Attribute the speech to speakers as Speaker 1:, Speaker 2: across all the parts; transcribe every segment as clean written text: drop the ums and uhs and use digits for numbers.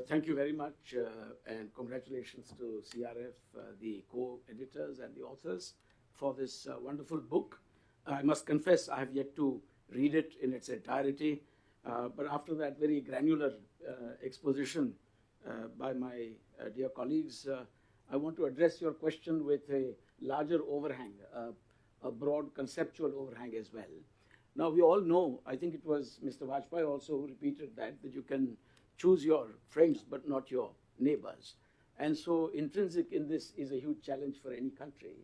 Speaker 1: Thank you very much, and congratulations to CRF, the co-editors and the authors for this wonderful book. I must confess I have yet to read it in its entirety, but after that very granular exposition by my dear colleagues, I want to address your question with a larger overhang, a broad conceptual overhang as well. Now, we all know, I think it was Mr. Vajpayee also who repeated that you can choose your friends but not your neighbors. And so intrinsic in this is a huge challenge for any country,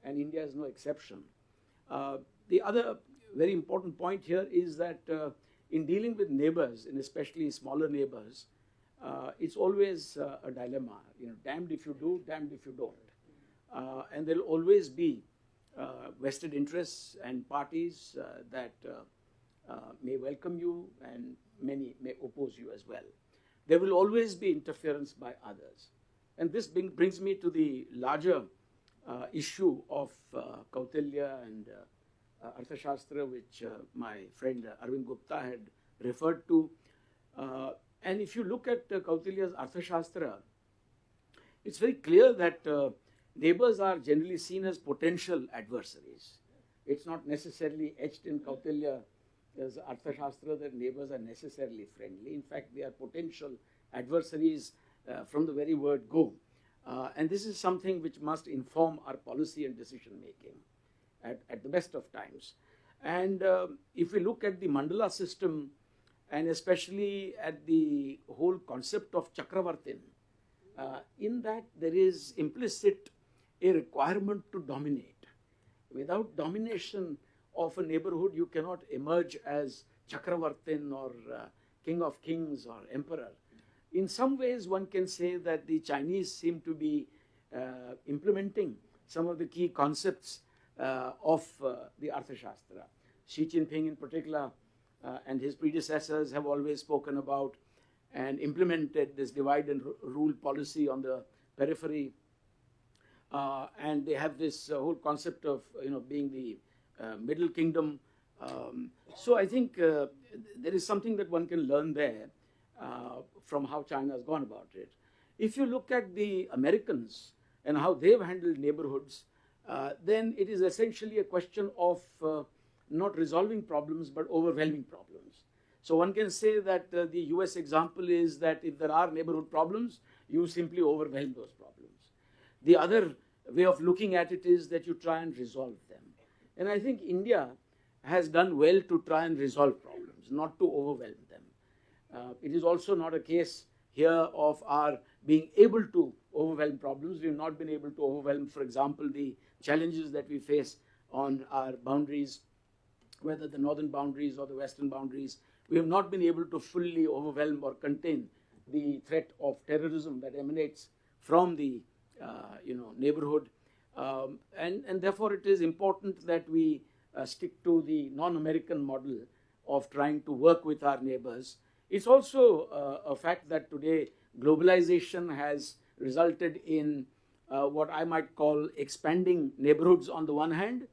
Speaker 1: and India is no exception. The other very important point here is that in dealing with neighbors, and especially smaller neighbors, it's always a dilemma. You know, damned if you do, damned if you don't. And there'll always be vested interests and parties that may welcome you and many may oppose you as well. There will always be interference by others. And this brings me to the larger issue of Kautilya and Arthashastra, which my friend Arvind Gupta had referred to. And if you look at Kautilya's Arthashastra, it's very clear that neighbors are generally seen as potential adversaries. It's not necessarily etched in Kautilya's Arthashastra that neighbors are necessarily friendly. In fact, they are potential adversaries from the very word go. And this is something which must inform our policy and decision making at the best of times. And if we look at the mandala system, and especially at the whole concept of Chakravartin, in that there is implicit a requirement to dominate. Without domination of a neighborhood, you cannot emerge as Chakravartin or King of Kings or Emperor. In some ways, one can say that the Chinese seem to be implementing some of the key concepts of the Arthashastra. Xi Jinping in particular and his predecessors have always spoken about and implemented this divide and rule policy on the periphery. And they have this whole concept of being the middle kingdom. So I think there is something that one can learn there from how China has gone about it. If you look at the Americans and how they've handled neighborhoods, then it is essentially a question of not resolving problems but overwhelming problems. So one can say that the US example is that if there are neighborhood problems, you simply overwhelm those problems. The other way of looking at it is that you try and resolve them. And I think India has done well to try and resolve problems, not to overwhelm them. It is also not a case here of our being able to overwhelm problems. We have not been able to overwhelm, for example, the challenges that we face on our boundaries, whether the northern boundaries or the western boundaries. We have not been able to fully overwhelm or contain the threat of terrorism that emanates from the neighborhood. And therefore, it is important that we stick to the non-American model of trying to work with our neighbors. It's also a fact that today globalization has resulted in what I might call expanding neighborhoods on the one hand,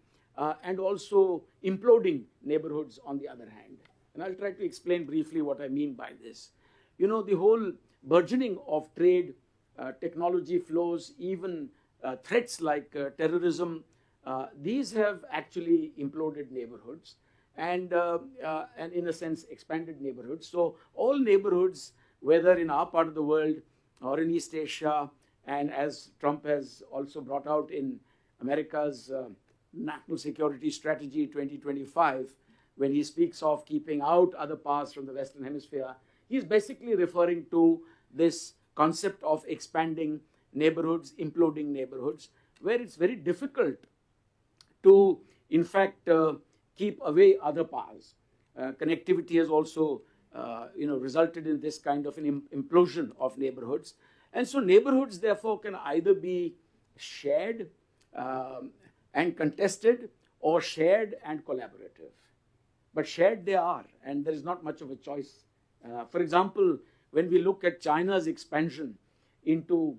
Speaker 1: and also imploding neighborhoods on the other hand. And I'll try to explain briefly what I mean by this. You know, the whole burgeoning of trade, technology flows, even threats like terrorism, these have actually imploded neighborhoods and in a sense expanded neighborhoods. So all neighborhoods, whether in our part of the world or in East Asia, and as Trump has also brought out in America's National Security Strategy 2025, when he speaks of keeping out other powers from the Western Hemisphere, he's basically referring to this concept of expanding neighborhoods, imploding neighborhoods, where it's very difficult to, in fact, keep away other powers. Connectivity has also, resulted in this kind of an implosion of neighborhoods. And so neighborhoods, therefore, can either be shared and contested or shared and collaborative. But shared they are, and there is not much of a choice. For example, when we look at China's expansion into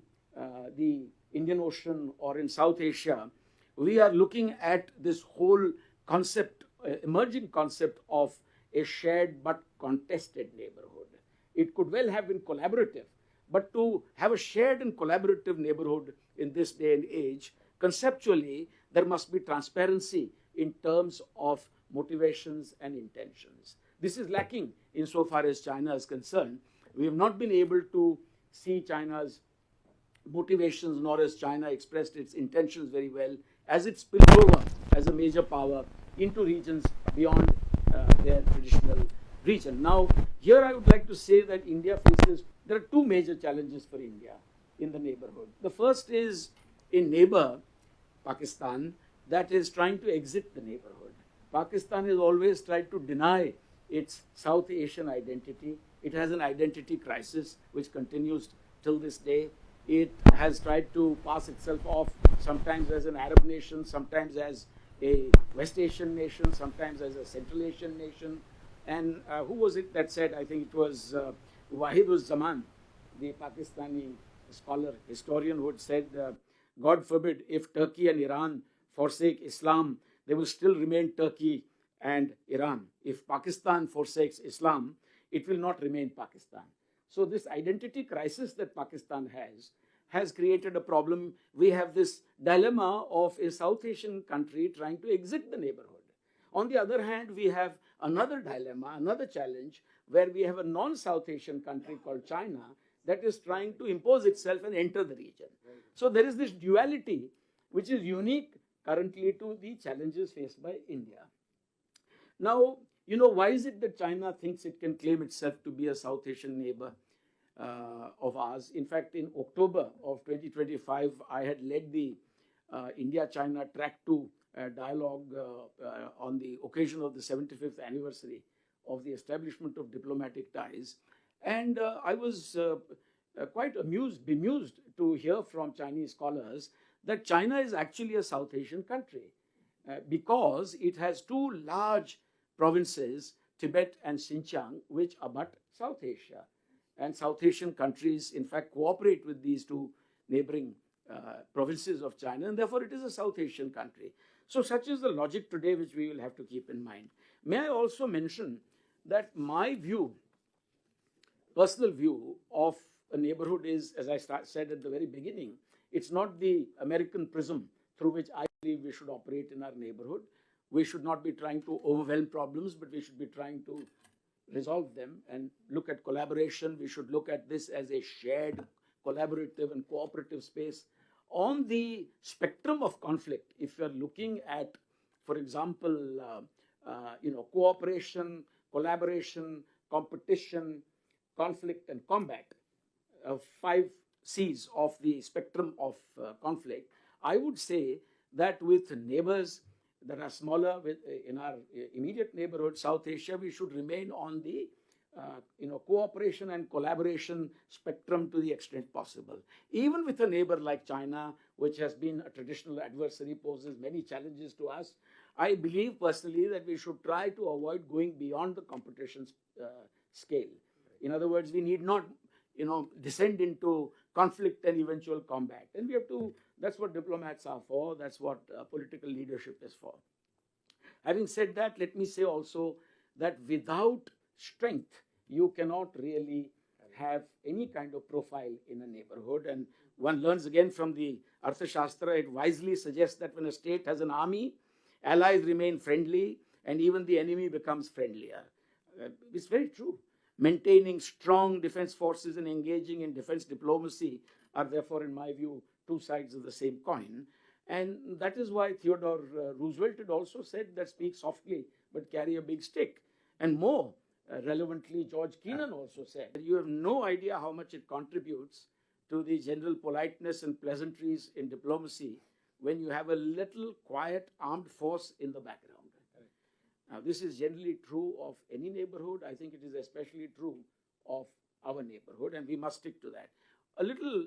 Speaker 1: the Indian Ocean or in South Asia, we are looking at this whole concept, emerging concept of a shared but contested neighborhood. It could well have been collaborative, But to have a shared and collaborative neighborhood in this day and age, conceptually, there must be transparency in terms of motivations and intentions. This is lacking insofar as China is concerned. We have not been able to see China's motivations, nor has China expressed its intentions very well as it spills over as a major power into regions beyond their traditional region. Now, here I would like to say that India faces, there are two major challenges for India in the neighborhood. The first is a neighbor, Pakistan, that is trying to exit the neighborhood. Pakistan has always tried to deny its South Asian identity. It has an identity crisis which continues till this day. It has tried to pass itself off sometimes as an Arab nation, sometimes as a West Asian nation, sometimes as a Central Asian nation. And who was it that said, I think it was Wahid-uz-Zaman, the Pakistani scholar, historian, who had said, God forbid, if Turkey and Iran forsake Islam, they will still remain Turkey and Iran. If Pakistan forsakes Islam, it will not remain Pakistan. So this identity crisis that Pakistan has created a problem. We have this dilemma of a South Asian country trying to exit the neighborhood. On the other hand, we have another dilemma, another challenge, where we have a non-South Asian country called China that is trying to impose itself and enter the region. So there is this duality which is unique currently to the challenges faced by India. Now, why is it that China thinks it can claim itself to be a South Asian neighbor of ours? In fact, in October of 2025, I had led the India-China Track 2 dialogue on the occasion of the 75th anniversary of the establishment of diplomatic ties. And I was quite bemused to hear from Chinese scholars that China is actually a South Asian country because it has two large provinces, Tibet and Xinjiang, which abut South Asia. And South Asian countries, in fact, cooperate with these two neighboring provinces of China, and therefore it is a South Asian country. So such is the logic today, which we will have to keep in mind. May I also mention that my view, personal view of a neighborhood is, as I said at the very beginning, it's not the American prism through which I believe we should operate in our neighborhood. We should not be trying to overwhelm problems, but we should be trying to resolve them and look at collaboration. We should look at this as a shared, collaborative and cooperative space. On the spectrum of conflict, if you're looking at, for example, cooperation, collaboration, competition, conflict and combat, 5 C's of the spectrum of conflict, I would say that with neighbors that are smaller in our immediate neighborhood, South Asia, we should remain on the cooperation and collaboration spectrum to the extent possible. Even with a neighbor like China, which has been a traditional adversary, poses many challenges to us, I believe personally that we should try to avoid going beyond the competition scale. In other words, we need not descend into conflict and eventual combat. And we have to, that's what diplomats are for, that's what political leadership is for. Having said that, let me say also that without strength, you cannot really have any kind of profile in a neighborhood. And one learns again from the Arthashastra, it wisely suggests that when a state has an army, allies remain friendly, and even the enemy becomes friendlier. It's very true. Maintaining strong defense forces and engaging in defense diplomacy are therefore, in my view, two sides of the same coin. And that is why Theodore Roosevelt had also said that speak softly but carry a big stick. And more relevantly, George Kennan also said, you have no idea how much it contributes to the general politeness and pleasantries in diplomacy when you have a little quiet armed force in the background. Now, this is generally true of any neighborhood. I think it is especially true of our neighborhood, and we must stick to that. A little,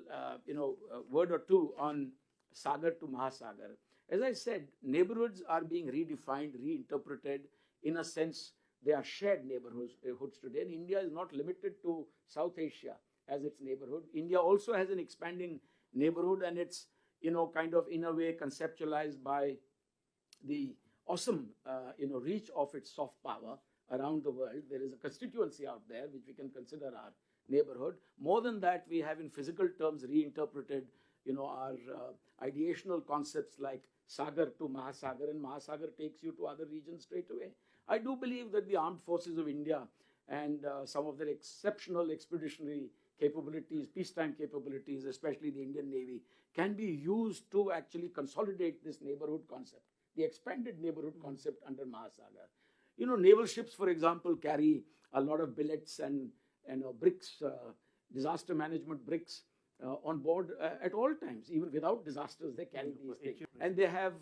Speaker 1: word or two on Sagar to Mahasagar. As I said, neighborhoods are being redefined, reinterpreted. In a sense, they are shared neighborhoods today. And India is not limited to South Asia as its neighborhood. India also has an expanding neighborhood, and it's, kind of in a way conceptualized by the awesome, reach of its soft power around the world. There is a constituency out there which we can consider our neighborhood. More than that, we have in physical terms reinterpreted, our ideational concepts like Sagar to Mahasagar, and Mahasagar takes you to other regions straight away. I do believe that the armed forces of India and some of their exceptional expeditionary capabilities, peacetime capabilities, especially the Indian Navy, can be used to actually consolidate this neighborhood concept, the expanded neighborhood concept under Mahasagar. Naval ships, for example, carry a lot of billets and bricks, disaster management bricks on board at all times. Even without disasters, they carry these things. And they have,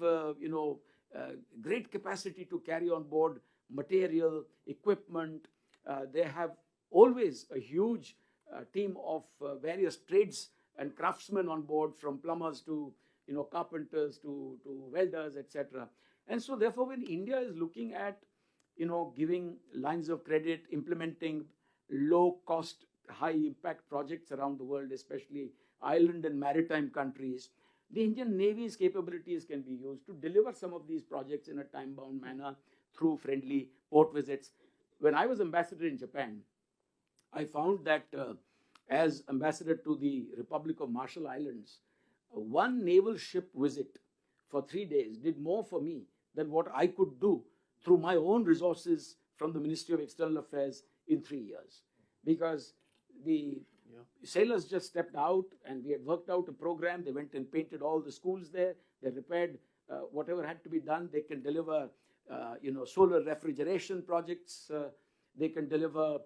Speaker 1: great capacity to carry on board material, equipment. They have always a huge team of various trades and craftsmen on board, from plumbers to carpenters to welders, etc. And so therefore, when India is looking at giving lines of credit, implementing low cost, high impact projects around the world, especially island and maritime countries, the Indian Navy's capabilities can be used to deliver some of these projects in a time bound manner through friendly port visits. When I was ambassador in Japan, I found that as ambassador to the Republic of Marshall Islands, one naval ship visit for 3 days did more for me than what I could do through my own resources from the Ministry of External Affairs in 3 years. Because the sailors just stepped out, and we had worked out a program. They went and painted all the schools there. They repaired whatever had to be done. They can deliver solar refrigeration projects. They can deliver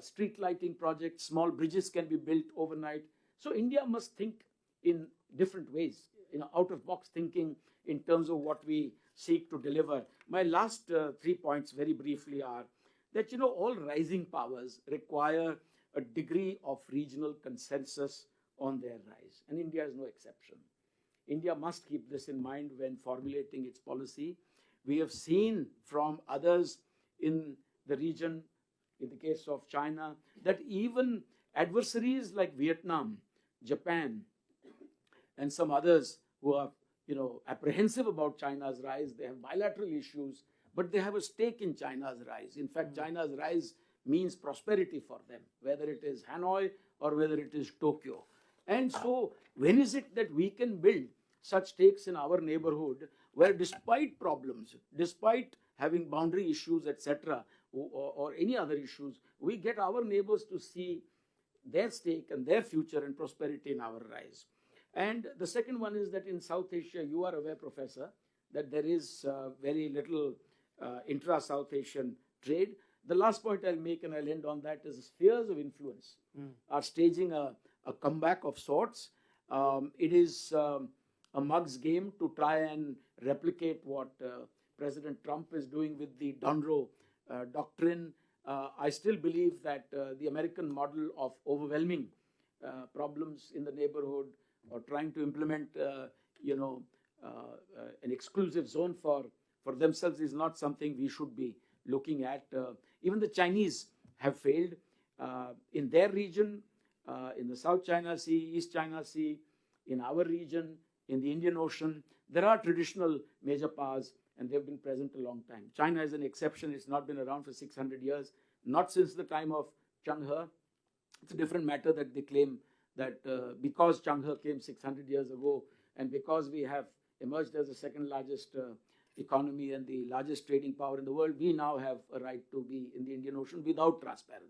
Speaker 1: street lighting projects. Small bridges can be built overnight. So India must think in different ways, out-of-box thinking in terms of what we seek to deliver. My last 3 points, very briefly, are that all rising powers require a degree of regional consensus on their rise, and India is no exception. India must keep this in mind when formulating its policy. We have seen from others in the region, in the case of China, that even adversaries like Vietnam, Japan, and some others who are apprehensive about China's rise, they have bilateral issues, but they have a stake in China's rise. In fact, China's rise means prosperity for them, whether it is Hanoi or whether it is Tokyo. And so when is it that we can build such stakes in our neighborhood, where despite problems, despite having boundary issues, etc., or any other issues, we get our neighbors to see their stake and their future and prosperity in our rise? And the second one is that in South Asia, you are aware, Professor, that there is very little intra-South Asian trade. The last point I'll make, and I'll end on that, is spheres of influence are staging a comeback of sorts. It is a mug's game to try and replicate what President Trump is doing with the Donroe doctrine. I still believe that the American model of overwhelming problems in the neighborhood, or trying to implement an exclusive zone for themselves, is not something we should be looking at. Even the Chinese have failed in their region, in the South China Sea, East China Sea, in our region, in the Indian Ocean. There are traditional major powers, and they've been present a long time. China is an exception. It's not been around for 600 years, not since the time of Zheng He. It's a different matter that they claim that because Zheng He came 600 years ago, and because we have emerged as the second largest economy and the largest trading power in the world, we now have a right to be in the Indian Ocean without transparency.